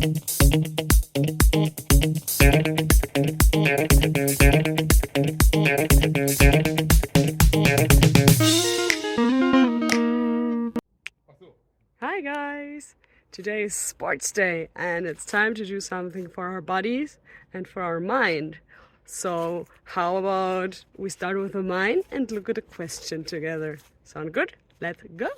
Hi guys! Today is sports day and it's time to do something for our bodies and for our mind. So how about we start with the mind and look at a question together? Sound good? Let's go!